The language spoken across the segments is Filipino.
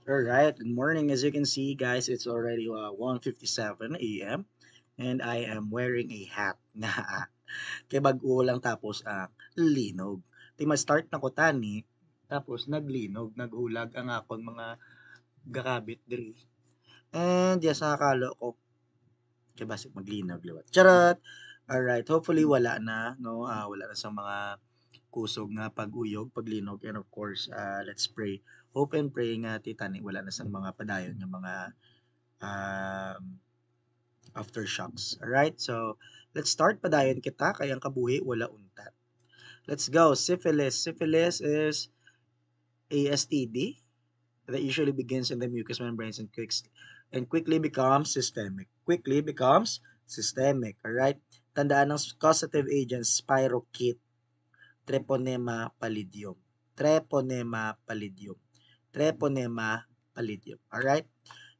Alright, good morning. As you can see, guys, it's already 1:57 a.m. and I am wearing a hat na kay bag-o lang tapos linog. Di ma-start na ko tani, tapos naglinog, naghulag ang akong mga gakabit diri. And yes, nakakalo ko kay basig maglinog liwat. Charot! Alright, hopefully wala na, no? Wala na sa mga kusog nga pag-uyog, paglinog, and of course, let's pray. Hope and pray nga titani wala na sa mga padayon ng mga um, aftershocks. Alright, so let's start. Padayon kita, kayang kabuhi, wala untat. Let's go. Syphilis. Syphilis is a STD that usually begins in the mucous membranes and quickly becomes systemic. Quickly becomes systemic. Alright? Tandaan ng causative agents, spirochete, Treponema pallidum. Treponema pallidum. Treponema pallidum. Alright?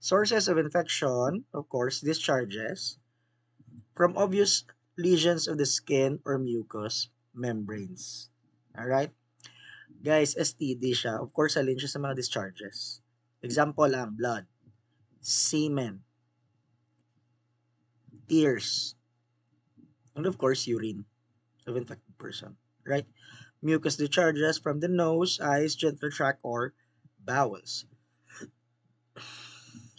Sources of infection, of course, discharges from obvious lesions of the skin or mucous membranes. Alright? Guys, STD siya. Of course, alin siya sa mga discharges. Example lang, blood, semen, tears, and of course, urine of infected person. Right? Mucus discharges from the nose, eyes, genital tract, or bowels.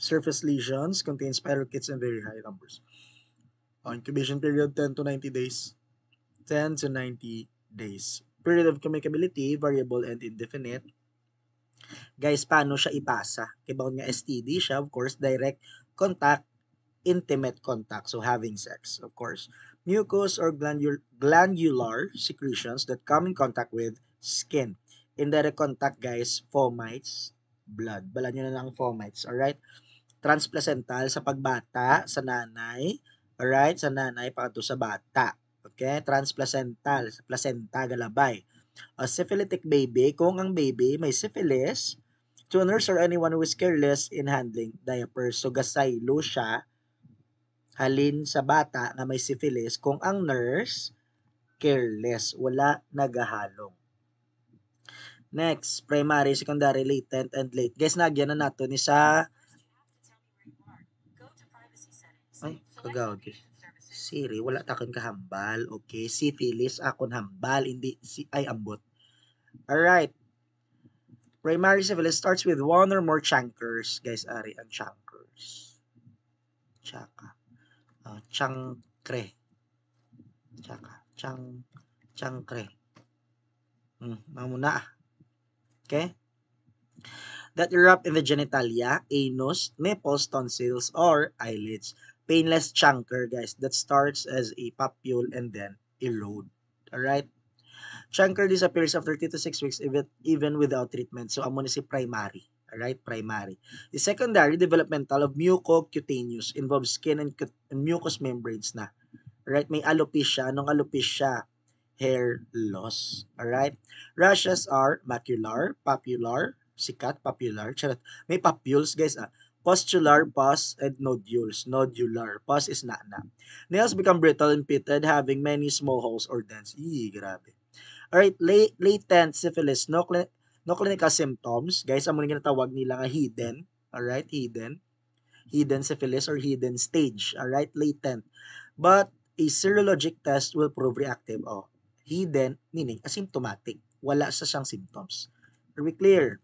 Surface lesions contain spirochetes in very high numbers. Incubation period 10 to 90 days. 10 to 90 days. Period of communicability, variable and indefinite. Guys, paano siya ipasa? Kibaw nga STD siya, of course, direct contact, intimate contact, so having sex, of course. Mucus or glandular secretions that come in contact with skin. Indirect contact, guys, fomites, blood. Bala nyo na lang fomites, alright? Transplacental sa pagbata, sa nanay, alright? Sa nanay, pagkato sa bata. Okay? Transplacental, sa placenta, galabay. A syphilitic baby, kung ang baby may syphilis, to a nurse or anyone who is careless in handling diapers. So, gasaylo siya halin sa bata na may syphilis kung ang nurse careless, wala nagahalong. Next, primary, secondary, latent, and late. Guys, nagyan na nato ni sa ay, kagawad guys. Siri, wala takon kahambal. Okay, syphilis akon hambal, hindi si ay ambot. Alright. Primary syphilis starts with one or more chancres. Guys, ari ang chancres. Tsaka. Chancre. Tsaka. Chancre. Mamuna. Okay? That erupt in the genitalia, anus, nipples, tonsils, or eyelids. Painless chancre, guys, that starts as a papule and then erode. Alright? Chancre disappears after 3 to 6 weeks even without treatment. So, amo ni si primary. Alright? Primary. The secondary, developmental of mucocutaneous, involves skin and mucous membranes na. Alright? May alopecia. Anong alopecia? Hair loss. Alright? Rashes are macular, papular, sikat, papular. Charot. May papules, guys. Pustular, pus, and nodules. Nodular. Pus is na. Nails become brittle and pitted, having many small holes or dents. Grabe. Alright, latent syphilis, no clinical symptoms. Guys, amo nga tawag nila nga hidden. Alright, hidden. Hidden syphilis or hidden stage. Alright, latent. But a serologic test will prove reactive. Hidden, meaning asymptomatic. Wala sa siyang symptoms. Are we clear?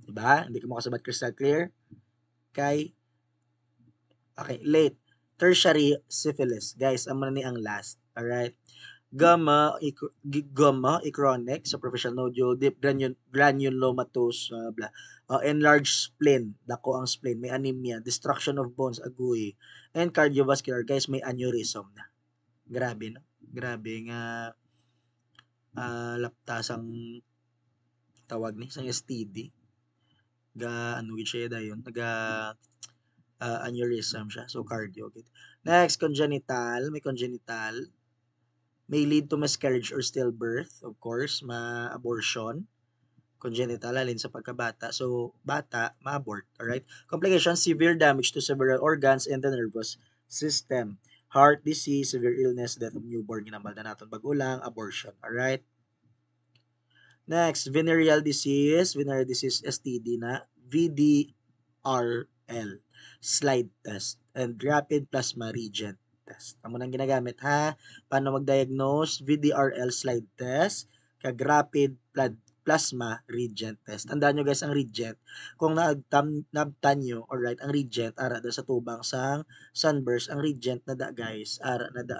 Diba? Hindi ko makasabat crystal clear. Okay, late. Tertiary syphilis. Guys, amo na ni ang last. Alright. Gamma, chronic, superficial nodule, deep granulomatous, blah. Enlarged spleen, dako ang spleen, may anemia, destruction of bones, agoy, and cardiovascular, guys, may aneurysm na. Grabe, no? Grabe nga laptasang tawag ni, sang STD. Ano siya dayon, aneurysm siya, so cardio. Next, congenital, may congenital, may lead to miscarriage or stillbirth, of course, ma-abortion, congenital, alin sa pagkabata. So, bata, ma-abort, alright? Complications, severe damage to several organs and the nervous system. Heart disease, severe illness, death of newborn, ginambal na natin bagulang, abortion, alright? Next, venereal disease, STD na. VDRL slide test and rapid plasma reagent test. Amo nang ginagamit ha. Paano mag-diagnose? VDRL slide test kag rapid plasma reagent test. Tandaan nyo guys ang reagent. Kung nabtan nyo, alright, ang reagent ara da sa tubang sang sunburst, ang reagent na da guys, ara na da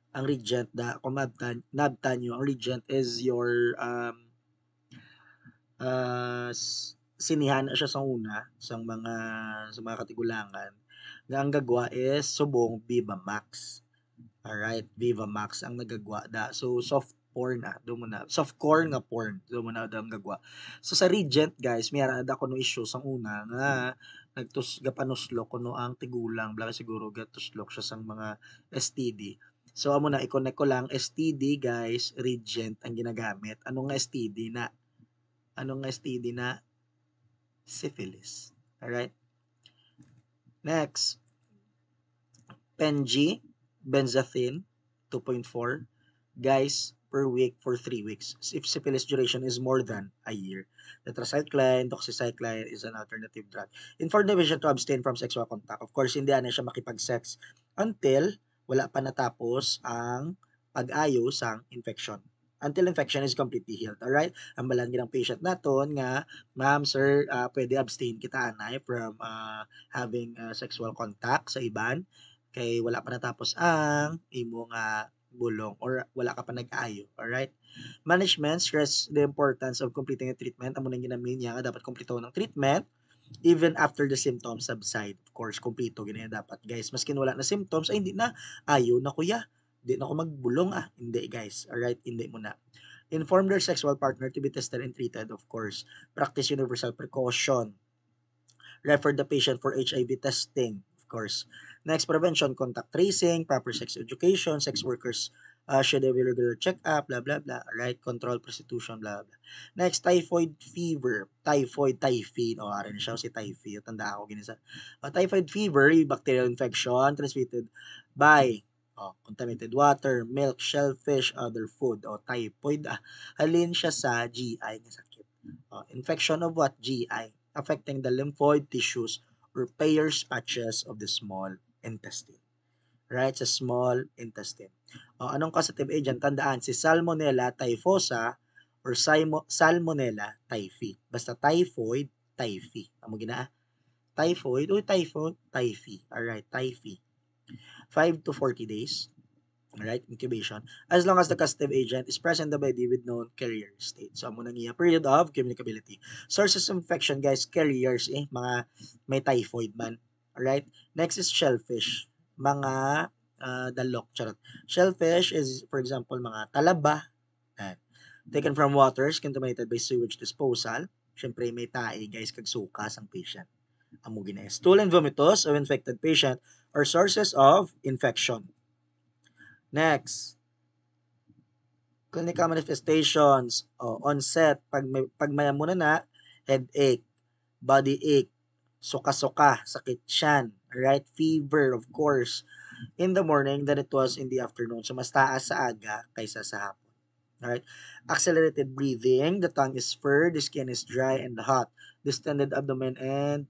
ang regent da kung nabtan nyo, ang regent is your sinihan na siya sa una sa mga katigulangan nga ang gagwa is subong Viva Max. Alright, Viva Max ang nagagwa da. So soft porn do mo na. Soft core nga porn do mo na da ang gagwa. So sa regent guys, mayara da kuno issue sang una nga gapanuslo kuno ang tigulang bala siguro gatuslok siya sang mga STD. So amo na i-connect ko lang STD guys, regent ang ginagamit. Ano nga STD na? Ano nga STD na? Syphilis. Alright? Next, PenG, benzathine, 2.4 guys per week for 3 weeks. If syphilis duration is more than a year. Tetracycline, doxycycline is an alternative drug. Inform the patient to abstain from sexual contact. Of course, hindi na siya makipag-sex until wala pa natapos ang pag-ayo sang infection. Until infection is completely healed. Alright? Ang balan ng patient naton nga, ma'am, sir, pwede abstain kita anay from having sexual contact sa iban kay wala pa natapos ang imo nga bulong or wala ka pa nag-ayo. Alright? Management stress the importance of completing a treatment. Amo nang ginamin niya nga dapat kumpleto ng treatment even after the symptoms subside. Of course, kumpleto ganyan dapat. Guys, maskin wala na symptoms, ay hindi na, ayo na kuya. Hindi na ako magbulong Hindi guys. Alright? Hindi mo na. Inform their sexual partner to be tested and treated, of course. Practice universal precaution. Refer the patient for HIV testing, of course. Next, prevention, contact tracing, proper sex education, sex workers should have a regular check-up, blah, blah, blah. Right? Control prostitution, blah, blah. Next, typhoid fever. Typhoid. Arin siya si typhoid. Tanda ako, ginisa. Typhoid fever, bacterial infection transmitted by contaminated water, milk, shellfish, other food. Typhoid. Halin siya sa GI nga sakit. Infection of what? GI. Affecting the lymphoid tissues or Peyer's patches of the small intestine. Right? Sa small intestine. Anong causative agent? Tandaan, si Salmonella typhosa or Salmonella typhi. Basta typhoid, typhi. Amo gina? Typhoid, typhi. Alright, typhi. 5 to 40 days. Alright, incubation. As long as the causative agent is present in the body with known carrier state. So, amo nang iya period of communicability. Sources of infection, guys, carriers, mga may typhoid man. Alright? Next is shellfish. Mga dalok, charot. Shellfish is, for example, mga talaba. Taken from waters contaminated by sewage disposal. Siyempre, may tae, guys, kag sukas ang patient. Amo gina. Stool and vomitus of infected patient are sources of infection. Next, clinical manifestations. Onset, pag maya muna na, headache, body ache, suka-suka, sakit tiyan, right? Fever, of course, in the morning than it was in the afternoon. So, mas taas sa aga kaysa sa hapon. Alright? Accelerated breathing, the tongue is furred, the skin is dry and hot, distended abdomen and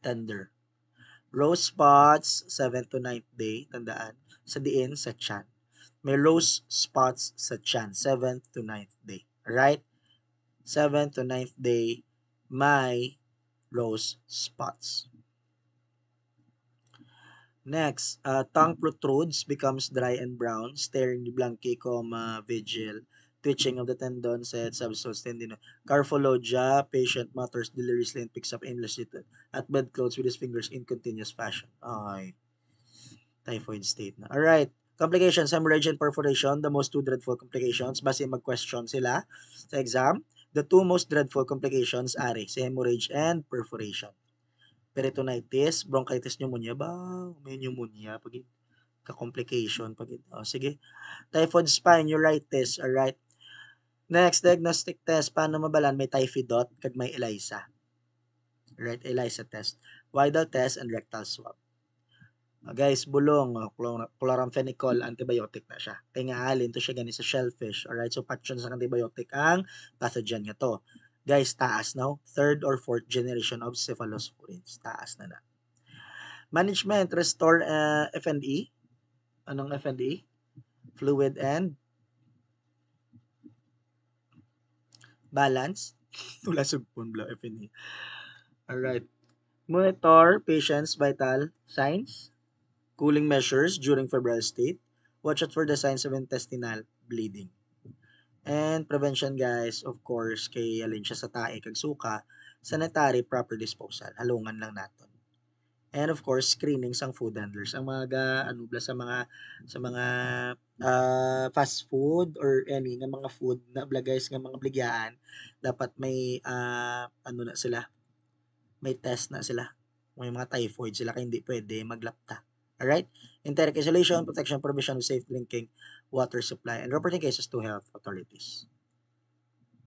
tender. Rose spots, 7th to 9th day, tandaan, sa diin, sa tiyan. May rose spots sa tiyan, 7th to 9th day. Alright? 7th to 9th day, may rose spots. Next, tongue protrudes, becomes dry and brown, staring blankly, vigil, twitching of the tendons, and substance tendon. Carphologia, patient mutters deliriously and picks up aimlessly at bedclothes with his fingers in continuous fashion. Ay, typhoid state na. Alright, complications, hemorrhage and perforation, the most two dreadful complications. Base mag-question sila sa exam. The two most dreadful complications are si hemorrhage and perforation. Peritonitis, bronchitis, pneumonia ba? May pneumonia pag ka-complication pag sige. Typhoid spine, neuritis, alright. Next, diagnostic test, paano mabalan may typhidot kag may ELISA. Right, ELISA test. Widal test and rectal swab. Guys, bulong, chloramphenicol, antibiotic na siya. Kaya nga alin to siya gani sa shellfish. Alright, so patyon sa antibiotic ang pathogen nga to. Guys, taas, no? Third or fourth generation of cephalosporins. Taas na. Management, restore F&E. Anong F&E? Fluid and balance. Wala sugpon bla F&E. Alright. Monitor patient's vital signs. Cooling measures during febrile state. Watch out for the signs of intestinal bleeding. And prevention guys, of course, kay alin siya sa tae kag suka, sanitary proper disposal. Halungan lang naton. And of course, screening sang food handlers. Ang mga ano bla sa mga fast food or any nga mga food na bla guys nga mga bligyan, dapat may ano na sila, may test na sila. May mga typhoid sila kaya hindi pwede maglapta. Alright? Enteric isolation, protection, provision of safe drinking water supply, and reporting cases to health authorities.